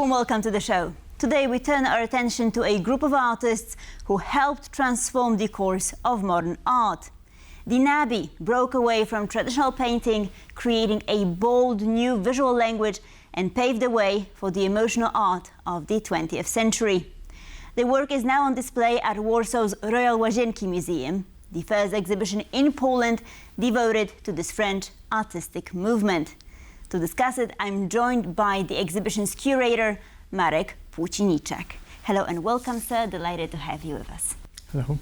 warm welcome to the show. Today we turn our attention to a group of artists who helped transform the course of modern art. The Nabis broke away from traditional painting, creating a bold new visual language and paved the way for the emotional art of the 20th century. The work is now on display at Warsaw's Royal Łazienki Museum, the first exhibition in Poland devoted to this French artistic movement. To discuss it, I'm joined by the exhibition's curator, Marek Płucieniczak. Hello and welcome, sir. Delighted to have you with us. Hello.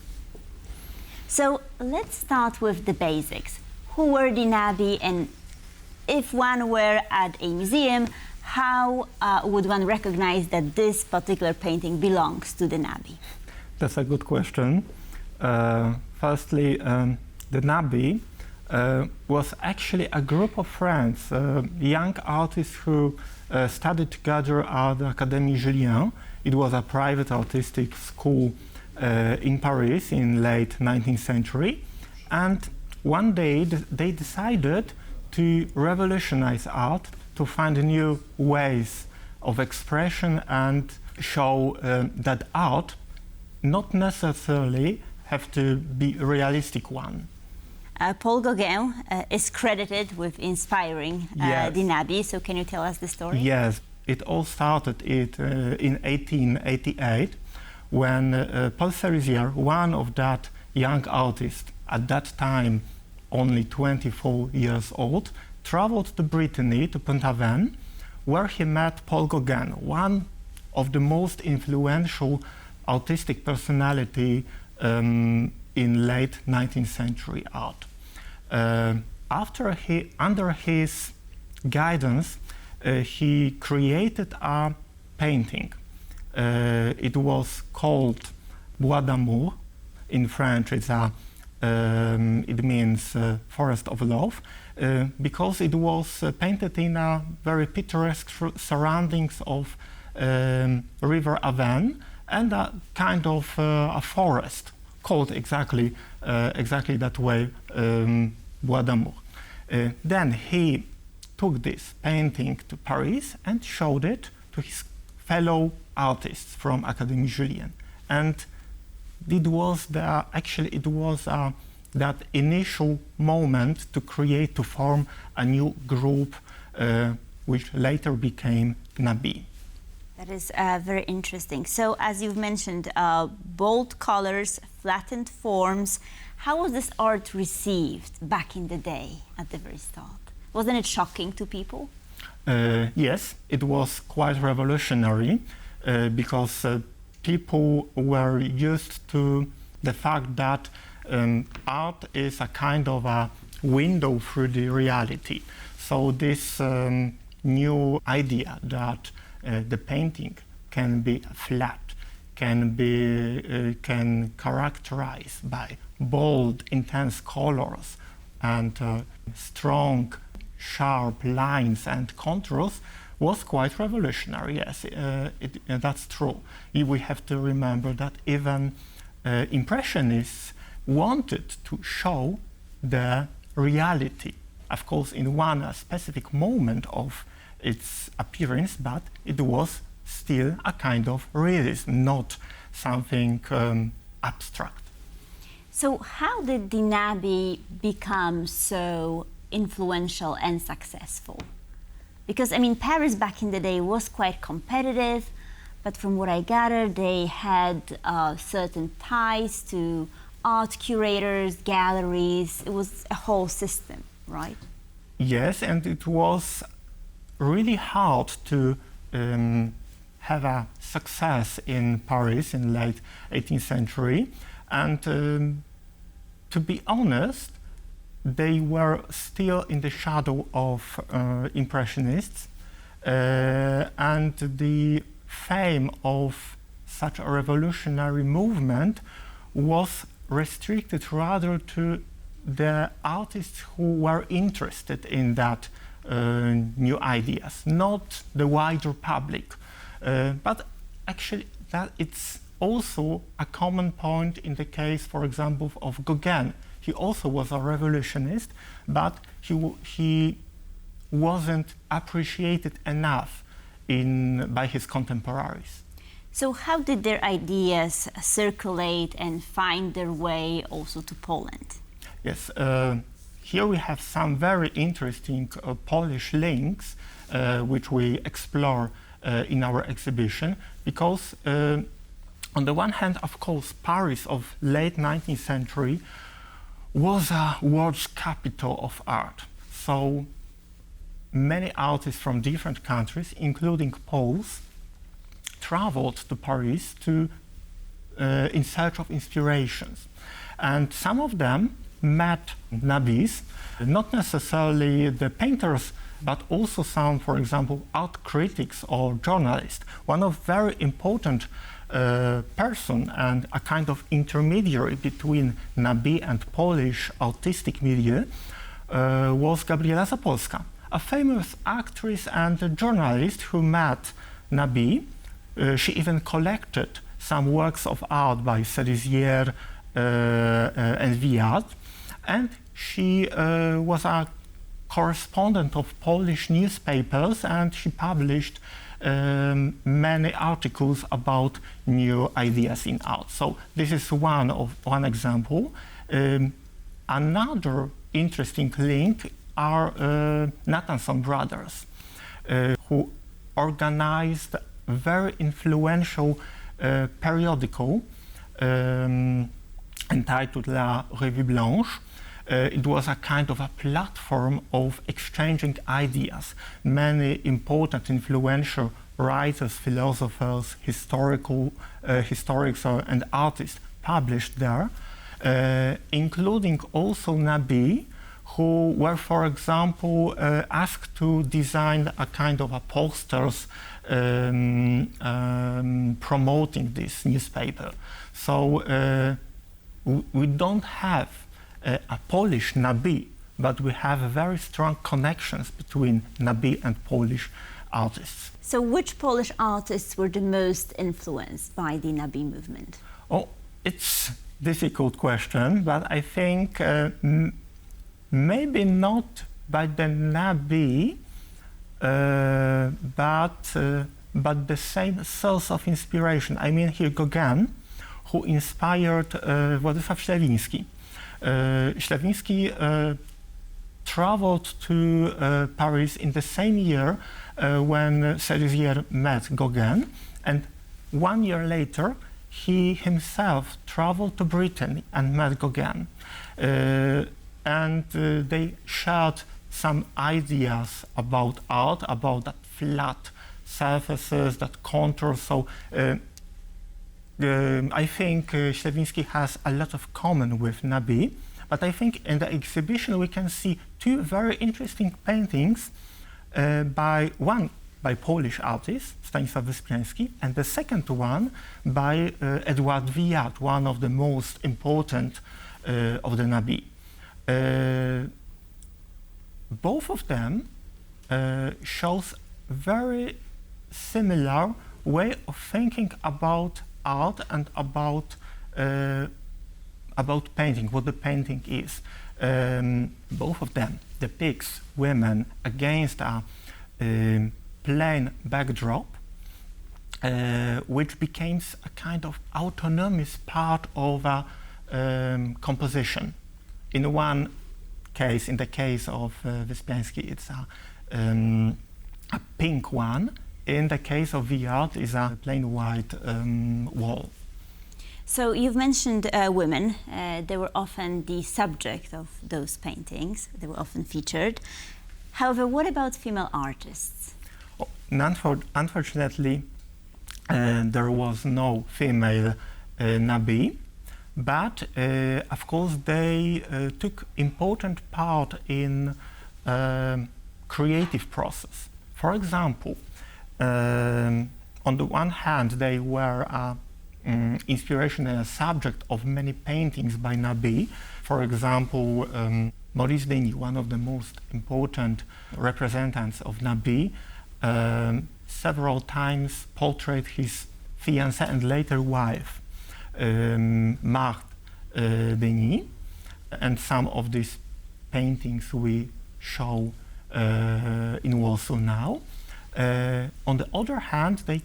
So let's start with the basics. Who were the Nabis, and if one were at a museum, how would one recognize that this particular painting belongs to the Nabis? That's a good question. Firstly, the Nabis was actually a group of friends, young artists who studied together at the Académie Julian. It was a private artistic school in Paris in late 19th century. And one day they decided to revolutionize art, to find new ways of expression and show that art not necessarily have to be a realistic one. Paul Gauguin is credited with inspiring the Nabis, so can you tell us the story? Yes, it all started in 1888 when Paul Gauguin, one of that young artists, at that time only 24 years old, traveled to Brittany, to Pont-Aven, where he met Paul Gauguin, one of the most influential artistic personality in late 19th century art. Under his guidance, he created a painting. It was called Bois d'Amour. In French, it means forest of love, because it was painted in a very picturesque surroundings of River Avon and a kind of a forest called exactly that way, Bois d'Amour. Then he took this painting to Paris and showed it to his fellow artists from Académie Julian. And it was that initial moment to form a new group, which later became Nabis. That is very interesting. So, as you've mentioned, bold colors, flattened forms. How was this art received back in the day at the very start? Wasn't it shocking to people? Yes, it was quite revolutionary because people were used to the fact that art is a kind of a window through the reality. So this new idea that the painting can be flat, can characterize by bold, intense colors and strong, sharp lines and contours was quite revolutionary. Yes, that's true. We have to remember that even Impressionists wanted to show the reality, of course, in one specific moment of its appearance, but it was still a kind of realism, not something abstract. So how did the Nabis become so influential and successful? Because, I mean, Paris back in the day was quite competitive, but from what I gathered, they had certain ties to art curators, galleries. It was a whole system, right? Yes, and it was really hard to have a success in Paris in late 18th century. And to be honest, they were still in the shadow of Impressionists, and the fame of such a revolutionary movement was restricted rather to the artists who were interested in that new ideas, not the wider public. But actually that it's also a common point in the case, for example, of Gauguin. He also was a revolutionist, but he wasn't appreciated enough by his contemporaries. So how did their ideas circulate and find their way also to Poland? Yes, here we have some very interesting Polish links which we explore in our exhibition, because on the one hand, of course, Paris of late 19th century was a world's capital of art. So many artists from different countries, including Poles, traveled to Paris in search of inspirations. And some of them met Nabis, not necessarily the painters, but also some, for example, art critics or journalists. One of very important person and a kind of intermediary between Nabis and Polish artistic milieu was Gabriela Zapolska, a famous actress and a journalist who met Nabis. She even collected some works of art by Cerisier and Viard, and she was a correspondent of Polish newspapers, and she published many articles about new ideas in art. So this is one example. Another interesting link are Nathanson brothers, who organized a very influential periodical entitled La Revue Blanche. It was a kind of a platform of exchanging ideas. Many important, influential writers, philosophers, historics and artists published there, including also Nabis, who were, for example, asked to design a kind of a posters promoting this newspaper. So we don't have a Polish Nabis, but we have very strong connections between Nabis and Polish artists. So which Polish artists were the most influenced by the Nabis movement? Oh, it's a difficult question, but I think maybe not by the Nabis, but the same source of inspiration. I mean here Gauguin, who inspired Władysław Ślewiński. Ślewiński traveled to Paris in the same year when Cerisier met Gauguin, and 1 year later he himself traveled to Britain and met Gauguin. And they shared some ideas about art, about that flat surfaces, that contour. So I think Ślewiński has a lot of common with Nabis, but I think in the exhibition we can see two very interesting paintings one by Polish artist Stanisław Wyspiański, and the second one by Edward Viard, one of the most important of the Nabis. Both of them shows very similar way of thinking about art and about painting, what the painting is. Both of them depicts women against a plain backdrop, which becomes a kind of autonomous part of a composition. In one case, in the case of Wyspiański, it's a pink one. In the case of Viard, it's a plain white wall. So you've mentioned women. They were often the subject of those paintings. They were often featured. However, what about female artists? Oh, unfortunately, there was no female Nabis, but of course they took important part in creative process. For example, on the one hand, they were inspiration and a subject of many paintings by Nabis. For example, Maurice Denis, one of the most important representatives of Nabis, several times portrayed his fiancée and later wife, Marthe Denis, and some of these paintings we show in Warsaw now. On the other hand, they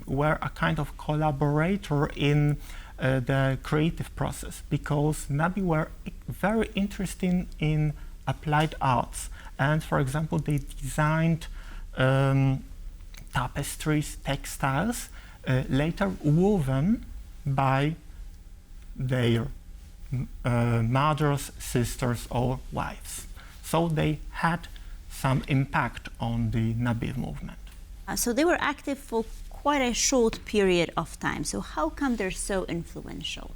were a kind of collaborator in the creative process, because Nabis were very interested in applied arts. And for example, they designed tapestries, textiles, later woven by their mothers, sisters, or wives. So they had some impact on the Nabis movement. So they were active for quite a short period of time. So how come they're so influential?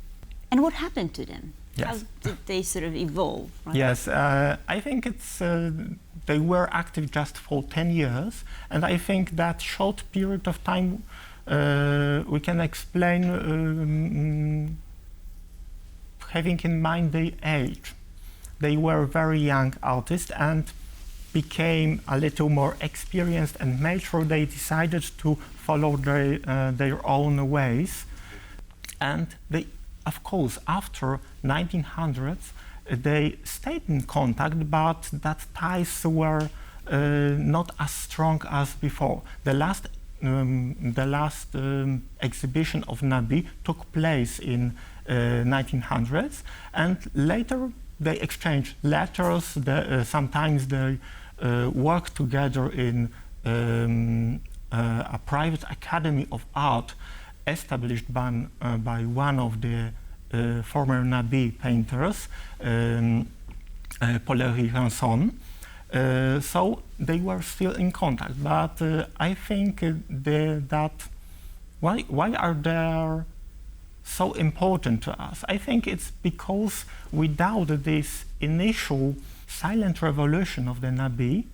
And what happened to them? Yes. How did they sort of evolve? Right? Yes, I think they were active just for 10 years, and I think that short period of time we can explain having in mind their age. They were very young artists and became a little more experienced and mature. They decided to follow their own ways, and they, of course, after 1900s, they stayed in contact, but that ties were not as strong as before. The last exhibition of Nabis took place in 1900s, and later they exchanged letters. Sometimes they worked together in a private academy of art established by one of the former Nabis painters, Paul Gauguin. So they were still in contact, but I think that why are they so important to us? I think it's because without this initial silent revolution of the Nabis,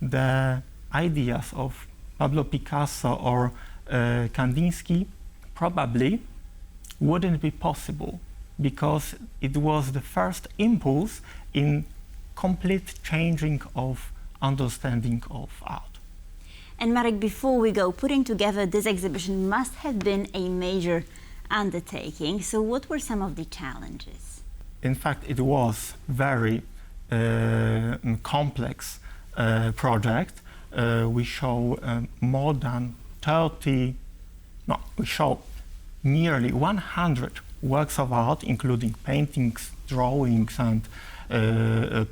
the ideas of Pablo Picasso or Kandinsky probably wouldn't be possible, because it was the first impulse in complete changing of understanding of art. And Marek, before we go, putting together this exhibition must have been a major undertaking. So what were some of the challenges? In fact, it was very complex project. We show more than 30, no, we show nearly 100 works of art, including paintings, drawings, and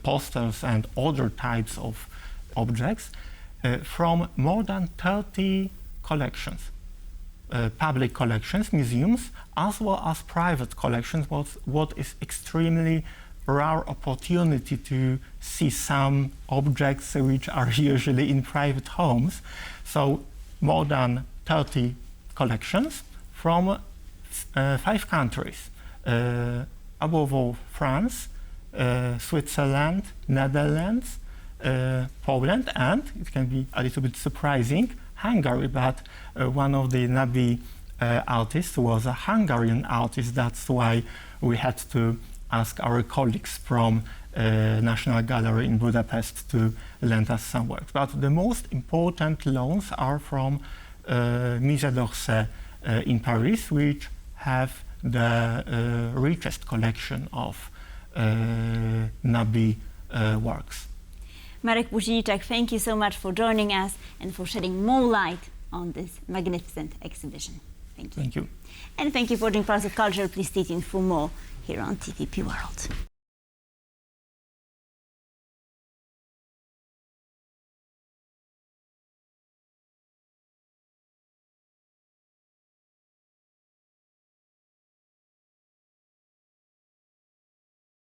posters and other types of objects from more than 30 collections, public collections, museums, as well as private collections, what is extremely rare opportunity to see some objects which are usually in private homes. So more than 30 collections from 5 countries, above all France, Switzerland, Netherlands, Poland, and it can be a little bit surprising, Hungary, but one of the Nabis artists was a Hungarian artist. That's why we had to ask our colleagues from National Gallery in Budapest to lend us some works. But the most important loans are from Musée d'Orsay in Paris, which have the richest collection of Nabis works. Marek Płucieniczak, thank you so much for joining us and for shedding more light on this magnificent exhibition. Thank you. Thank you. And thank you for being part of culture. Please stay tuned for more here on TVP World.